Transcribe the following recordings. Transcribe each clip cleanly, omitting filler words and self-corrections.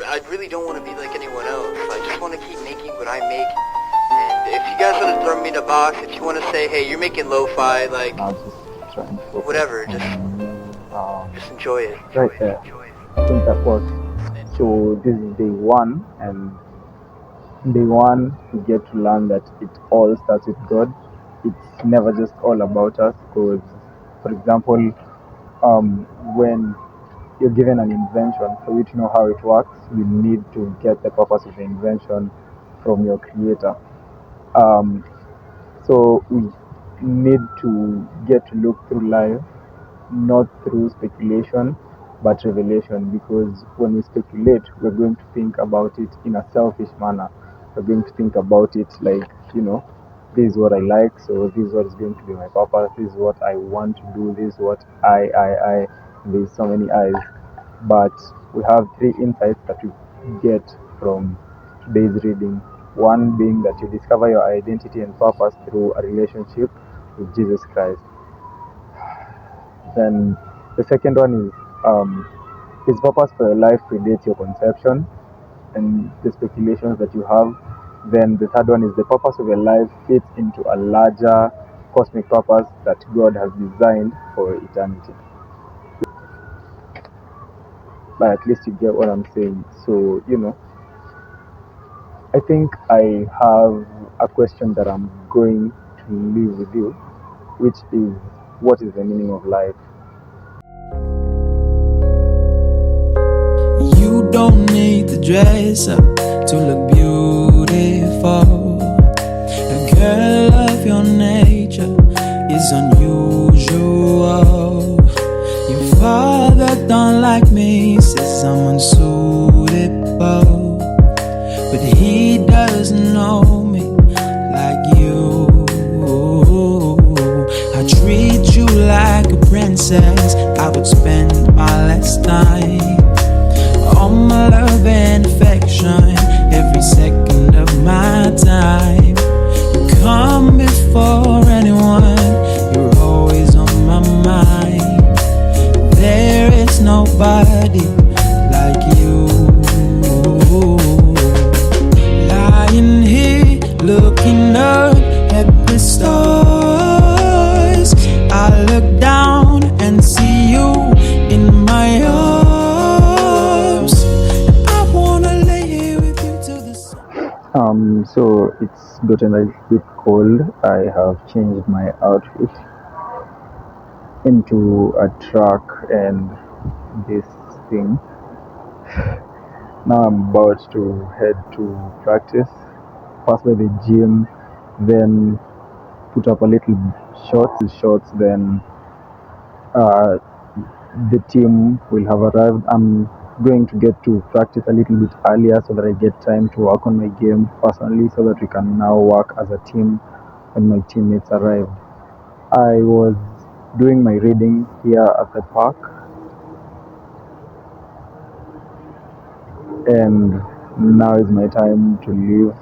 I really don't want to be like anyone else. I just want to keep making what I make. And if you guys want to throw me in a box, if you want to say, hey, you're making lo-fi, like, I'll just try and focus whatever, on just enjoy it. right there. I think that works. So this is day one, and day one we get to learn that it all starts with God. It's never just all about us. Because, for example, when you're given an invention, for you to know how it works, you need to get the purpose of the invention from your creator. Um, so we need to get to look through life not through speculation but revelation, because when we speculate, we're going to think about it in a selfish manner. We're going to think about it like, this is what I like, so this is what is going to be my purpose, this is what I want to do, this is what I, there's so many eyes. But we have three insights that we get from today's reading. One being that you discover your identity and purpose through a relationship with Jesus Christ. Then the second one is his purpose for your life predates your conception and the speculations that you have. Then the third one is the purpose of your life fits into a larger cosmic purpose that God has designed for eternity. But at least you get what I'm saying. So, I think I have a question that I'm going to leave with you, which is, what is the meaning of life? You don't need to dress up to look beautiful. A girl of your nature is unusual. Your father don't like me, says I'm unsuitable. But he doesn't know me like you. I treat you like a princess. I would spend my last time, all my love and affection, every second of my time. You come before anyone, you're always on my mind. There is nobody like you. Lying here, looking up at the stars, I look down and see you in my arms. I wanna lay here with you till the sun. So it's gotten a bit cold. I have changed my outfit into a track and this thing. Now I'm about to head to practice, pass by the gym, then put up a little shorts, then the team will have arrived. I'm going to get to practice a little bit earlier so that I get time to work on my game personally, so that we can now work as a team when my teammates arrive. I was doing my reading here at the park, and now is my time to leave.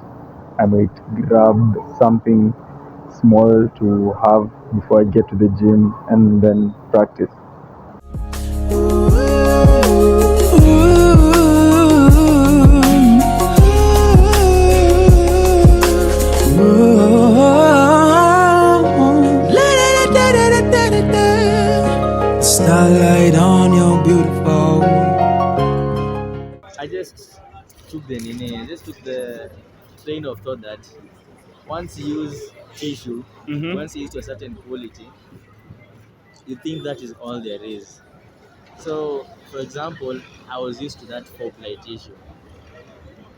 I might grab something small to have before I get to the gym and then practice. Starlight on your beautiful. I just took the train of thought that once you use tissue, once you use to a certain quality, you think that is all there is. So, for example, I was used to that 4-ply tissue.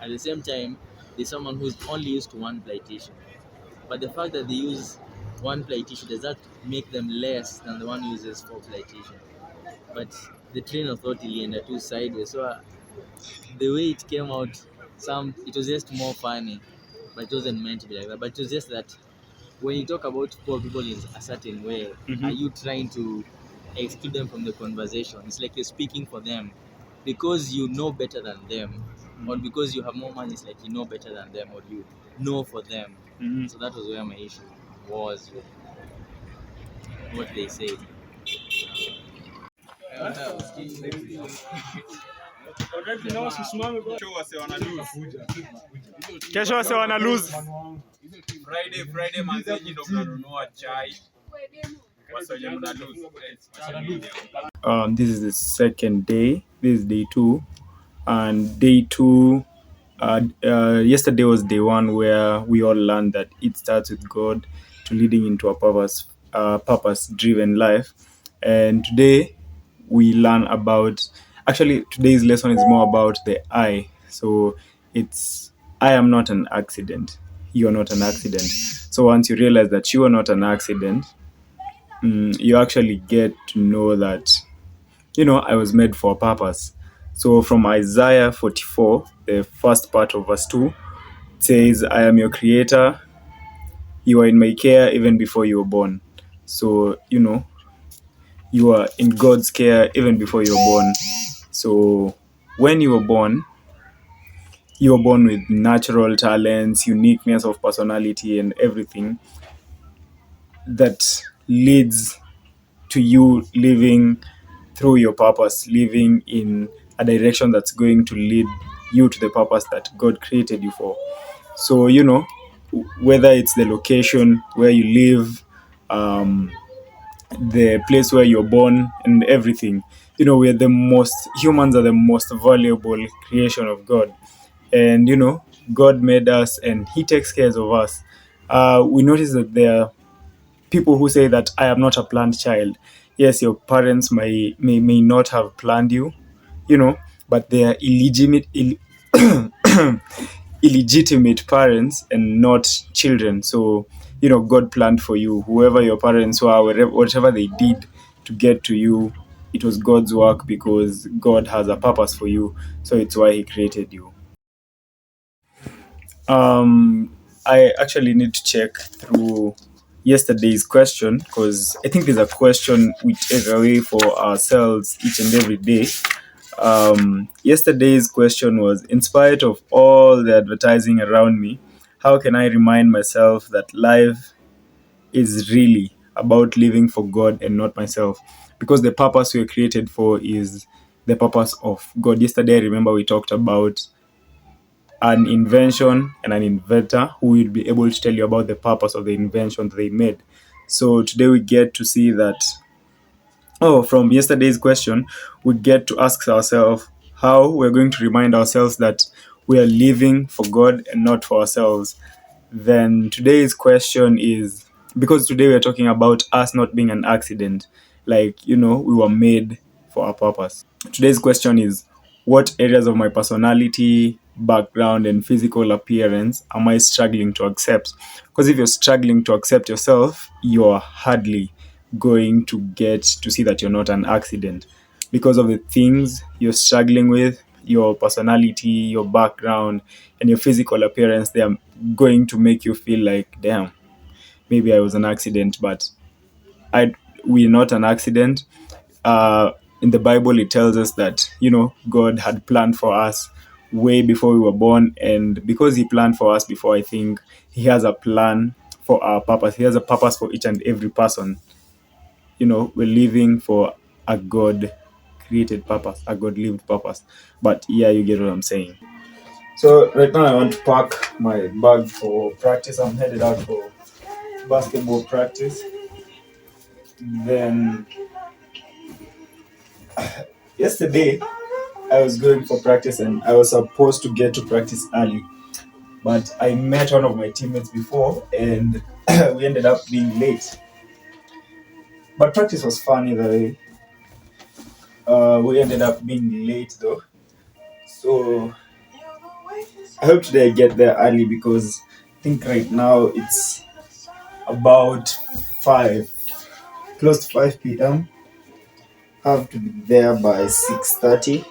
At the same time, there's someone who's only used to 1-ply tissue. But the fact that they use 1-ply tissue, does that make them less than the one who uses 4-ply tissue? But the train of thought ended two sideways. So the way it came out, it was just more funny, but it wasn't meant to be like that. But it was just that when you talk about poor people in a certain way, are you trying to exclude them from the conversation? It's like you're speaking for them because you know better than them, or because you have more money. It's like you know better than them, or you know for them. So that was where my issue was with what they said. Kesho wase wana lose. Friday manzeji ndo mnanunua chai. Wasoje mna lose. This is the second day. This is day 2, and day 2. Yesterday was day 1, where we all learned that it starts with God to leading into a purpose-driven life. And today we learn about. Actually, today's lesson is more about the I. So it's I am not an accident. You are not an accident. So once you realize that you are not an accident, you actually get to know that, I was made for a purpose. So from Isaiah 44, the first part of verse 2, it says, I am your creator. You are in my care even before you were born. So, you are in God's care even before you were born. So when you were born with natural talents, uniqueness of personality, and everything that leads to you living through your purpose, living in a direction that's going to lead you to the purpose that God created you for. So, whether it's the location where you live, the place where you're born, and everything, humans are the most valuable creation of God. And, God made us and He takes care of us. We notice that there are people who say that I am not a planned child. Yes, your parents may not have planned you, but they are illegitimate parents and not children. So, God planned for you. Whoever your parents were, whatever they did to get to you, it was God's work, because God has a purpose for you. So it's why He created you. I actually need to check through yesterday's question, because I think there's a question we take away for ourselves each and every day. Yesterday's question was, in spite of all the advertising around me, how can I remind myself that life is really about living for God and not myself? Because the purpose we are created for is the purpose of God. Yesterday, I remember we talked about an invention and an inventor who will be able to tell you about the purpose of the invention they made. So today we get to see that, from yesterday's question, we get to ask ourselves how we're going to remind ourselves that we are living for God and not for ourselves. Then today's question is, because today we're talking about us not being an accident, we were made for a purpose. Today's question is, what areas of my personality, background, and physical appearance am I struggling to accept? Because if you're struggling to accept yourself, you're hardly going to get to see that you're not an accident. Because of the things you're struggling with, your personality, your background, and your physical appearance, they are going to make you feel like, damn, maybe I was an accident, but we're not an accident. In the Bible, it tells us that, God had planned for us way before we were born. And because He planned for us before, I think He has a plan for our purpose. He has a purpose for each and every person. We're living for a God-created purpose, a God-lived purpose. But yeah, you get what I'm saying. So right now I want to pack my bag for practice. I'm headed out for basketball practice. Then yesterday I was going for practice and I was supposed to get to practice early, but I met one of my teammates before and we ended up being late. But practice was fun either way. We ended up being late though. So I hope today I get there early, because I think right now it's about 5, close to 5 p.m. I have to be there by 6:30.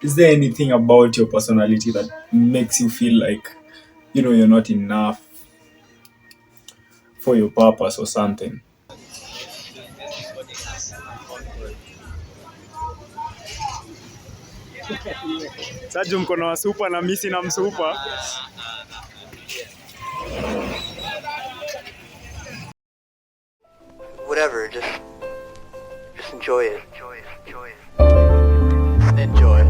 Is there anything about your personality that makes you feel like, you're not enough for your purpose or something? Saju mkono wa super na misi na msupa. Whatever, just enjoy it. Enjoy.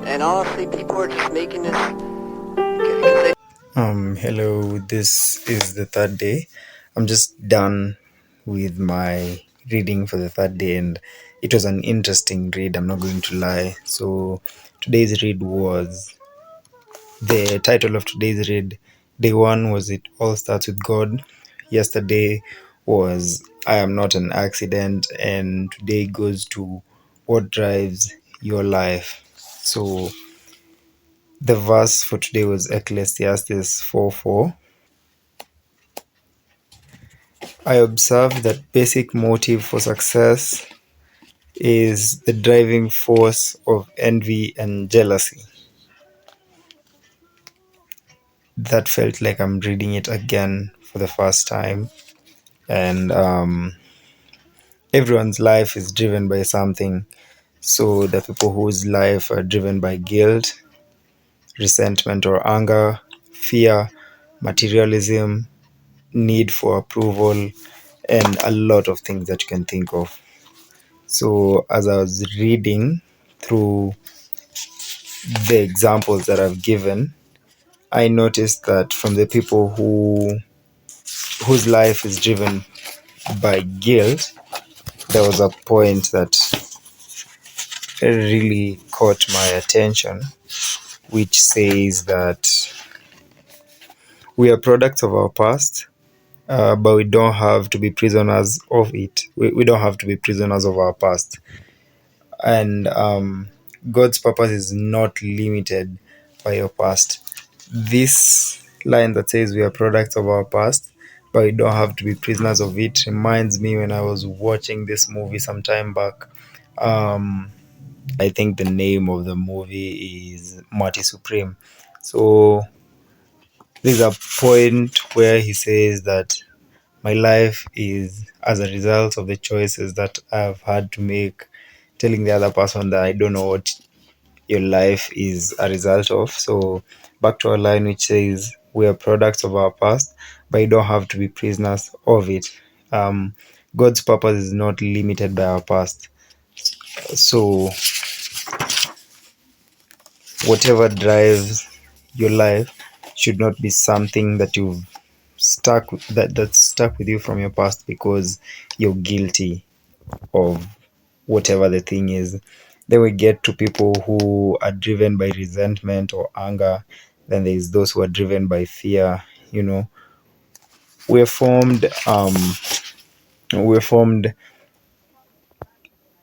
And honestly, people are just making this. Hello, this is the third day. I'm just done with my reading for the third day, and it was an interesting read, I'm not going to lie. So, today's read was the title of today's read. Day one was It All Starts with God. Yesterday was I Am Not an Accident, and today goes to What Drives Your Life. So, the verse for today was Ecclesiastes 4:4. I observe that basic motive for success is the driving force of envy and jealousy. That felt like I'm reading it again for the first time. And everyone's life is driven by something. So the people whose life are driven by guilt, resentment or anger, fear, materialism, need for approval, and a lot of things that you can think of. So as I was reading through the examples that I've given, I noticed that from the people whose life is driven by guilt, there was a point that really caught my attention, which says that we are products of our past, but we don't have to be prisoners of it. We don't have to be prisoners of our past. And God's purpose is not limited by your past. This line that says we are products of our past, but we don't have to be prisoners of it, reminds me when I was watching this movie some time back. I think the name of the movie is Marty Supreme. So there's a point where he says that my life is as a result of the choices that I've had to make, telling the other person that I don't know what your life is a result of. So back to our line which says we are products of our past, but you don't have to be prisoners of it. God's purpose is not limited by our past. So whatever drives your life should not be something that you've that's stuck with you from your past because you're guilty of whatever the thing is. Then we get to people who are driven by resentment or anger. Then there's those who are driven by fear. You know, we're formed. We're formed.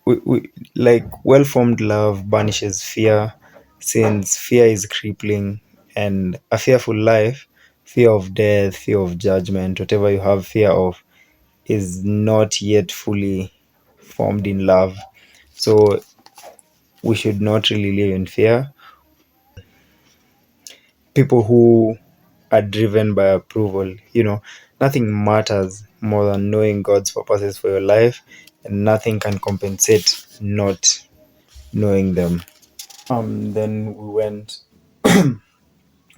We like well-formed love banishes fear, since fear is crippling, and a fearful life, fear of death, fear of judgment, whatever you have fear of, is not yet fully formed in love. So we should not really live in fear. People who are driven by approval, nothing matters more than knowing God's purposes for your life, and nothing can compensate not knowing them. Then we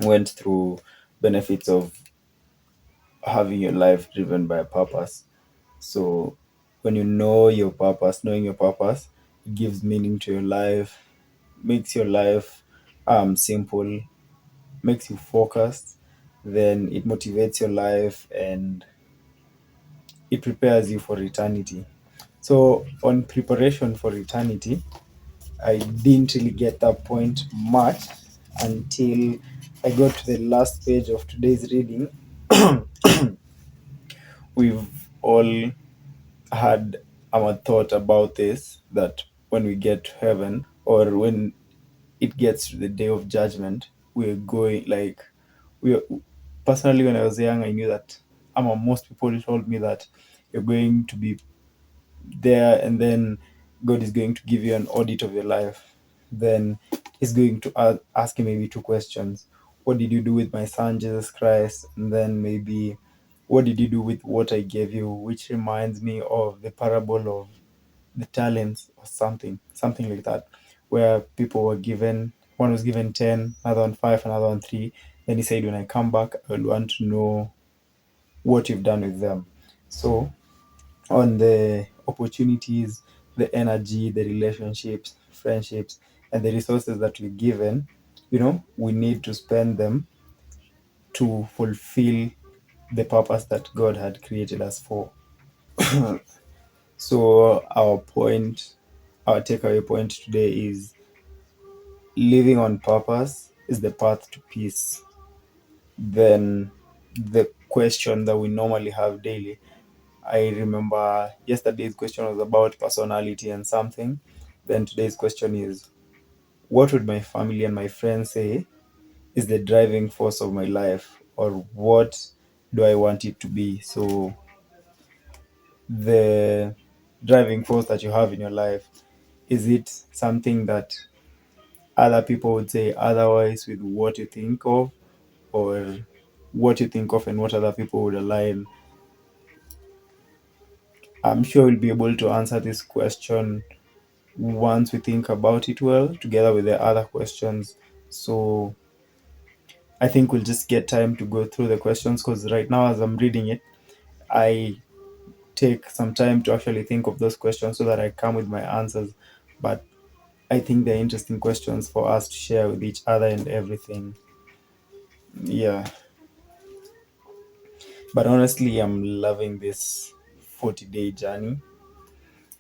went through benefits of having your life driven by a purpose. So when you know your purpose, knowing your purpose, it gives meaning to your life, makes your life simple, makes you focused, then it motivates your life and it prepares you for eternity. So on preparation for eternity, I didn't really get that point much until I got to the last page of today's reading. We've all had our thought about this, that when we get to heaven, or when it gets to the day of judgment, we're going like we personally, when I was young, I knew that most people told me that you're going to be there, and then God is going to give you an audit of your life. Then He's going to ask you maybe two questions. What did you do with my son Jesus Christ? And then maybe, what did you do with what I gave you? Which reminds me of the parable of the talents, or something like that, where people were given, one was given 10, another one 5, another one 3. Then he said, when I come back, I will want to know what you've done with them. So on the opportunities, the energy, the relationships, friendships, and the resources that we're given, we need to spend them to fulfill the purpose that God had created us for. So our takeaway point today is living on purpose is the path to peace. Then the question that we normally have daily, I remember yesterday's question was about personality and something. Then today's question is, what would my family and my friends say is the driving force of my life, or what do I want it to be? So the driving force that you have in your life, is it something that other people would say otherwise with what you think of, or what you think of and what other people would align? I'm sure we'll be able to answer this question once we think about it well, together with the other questions. So I think we'll just get time to go through the questions, because right now, as I'm reading it, I take some time to actually think of those questions so that I come with my answers. But I think they're interesting questions for us to share with each other and everything. Yeah. But honestly, I'm loving this 40-day journey.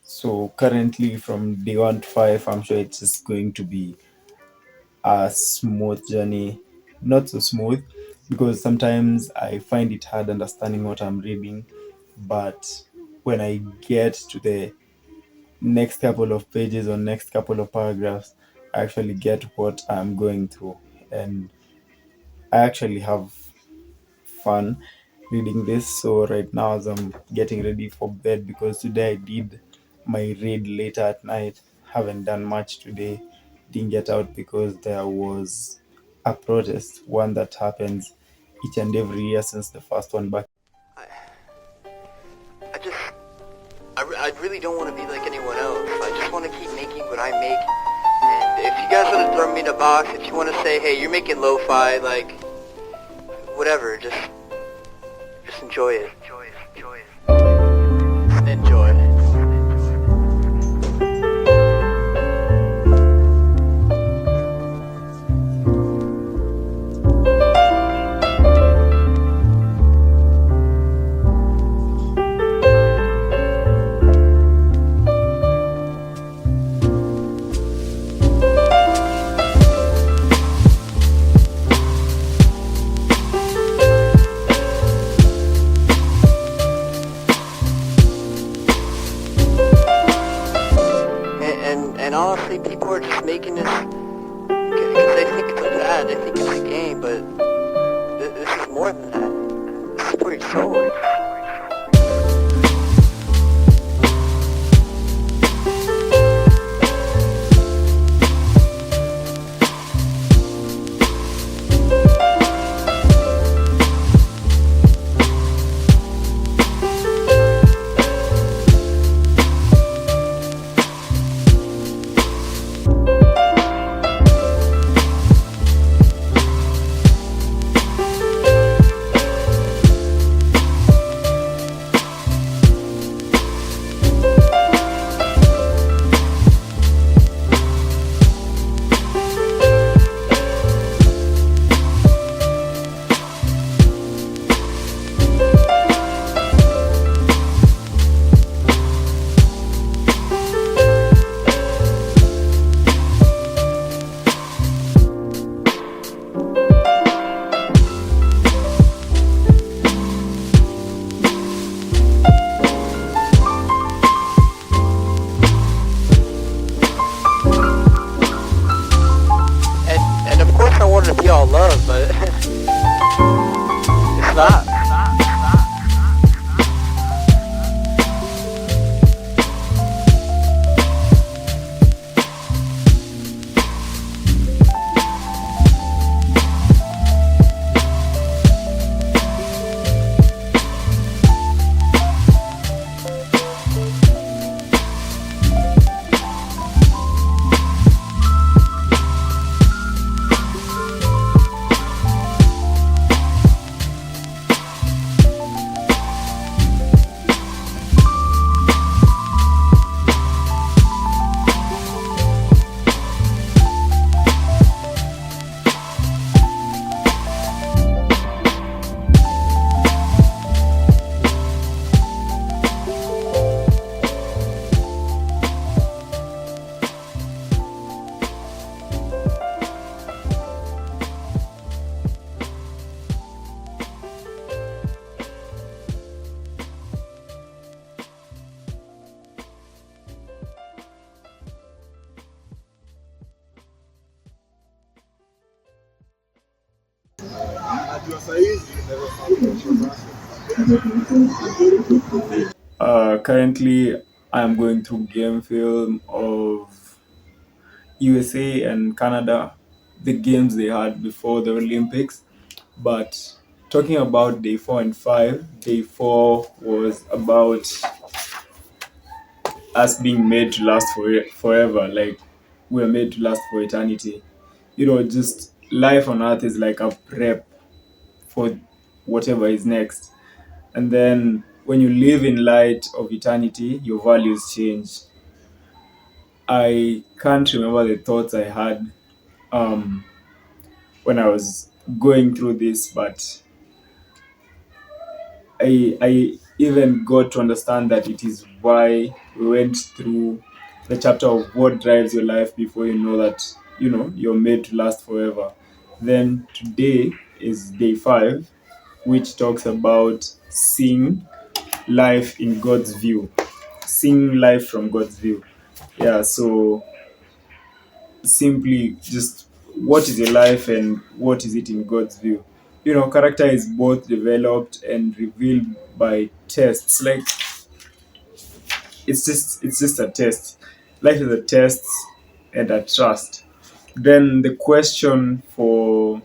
So currently, from day 1 to 5, I'm sure it's just going to be a smooth journey. Not so smooth, because sometimes I find it hard understanding what I'm reading. But when I get to the next couple of pages or next couple of paragraphs, I actually get what I'm going through. And I actually have fun reading this. So right now, as I'm getting ready for bed, because today I did my read later at night, haven't done much today, didn't get out because there was a protest, one that happens each and every year since the first one back. I really don't want to be like anyone else. I just want to keep making what I make. And if you guys want to throw me in a box, if you want to say, hey, you're making lo-fi, like, whatever, just enjoy it. Enjoy. And honestly, people are just making this because they think it's a fad, they think it's a game, but this is more than that. This is for your soul. Currently, I'm going through game film of USA and Canada, the games they had before the Olympics. But talking about day 4 and 5, day 4 was about us being made to last forever. Like, we're made to last for eternity. Just life on earth is like a prep for whatever is next. And then when you live in light of eternity, your values change. I can't remember the thoughts I had um, when I was going through this, but I even got to understand that it is why we went through the chapter of what drives your life before you know that you're made to last forever. Then today is day 5, which talks about seeing life in God's view, seeing life from God's view. Yeah, so simply just what is your life and what is it in God's view. Character is both developed and revealed by tests. Like, it's just a test. Life is a test and a trust. Then the question for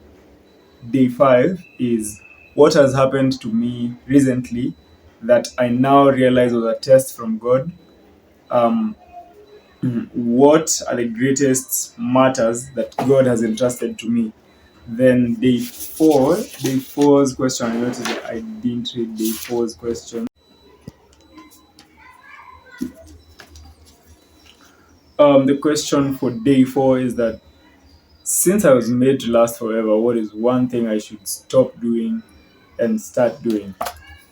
day 5 is, what has happened to me recently that I now realize was a test from God? Um, what are the greatest matters that God has entrusted to me? Then day four's question, I noticed that I didn't read day four's question. The question for day 4 is that since I was made to last forever, what is one thing I should stop doing and start doing?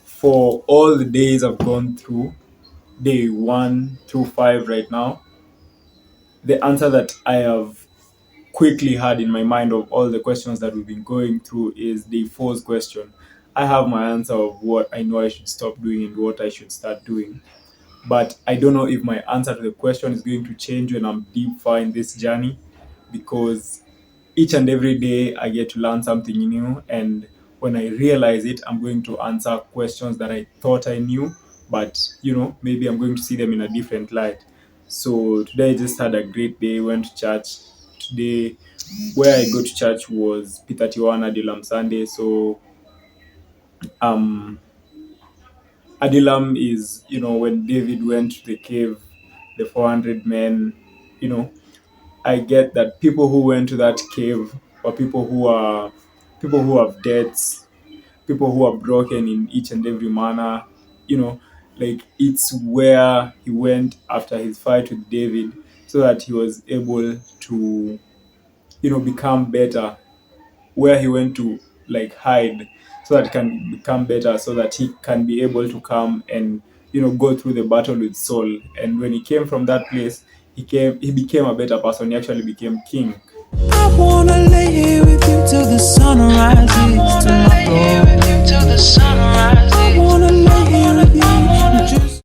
For all the days I've gone through, day 1 through 5 right now, the answer that I have quickly had in my mind of all the questions that we've been going through is day 4's question. I have my answer of what I know I should stop doing and what I should start doing. But I don't know if my answer to the question is going to change when I'm deep far in this journey, because each and every day I get to learn something new, and when I realize it, I'm going to answer questions that I thought I knew, but maybe I'm going to see them in a different light. So today I just had a great day, went to church. Today, where I go to church was Peter Tiwana Adilam Sunday. So Adilam is, when David went to the cave, the 400 men, I get that people who went to that cave were people who have debts, people who are broken in each and every manner, like it's where he went after his fight with David, so that he was able to, become better, where he went to like hide so that he can become better, so that he can be able to come and go through the battle with Saul. And when he came from that place, he became a better person. He actually became king. I wanna lay here with you till the sun rises tomorrow. I wanna lay here with you.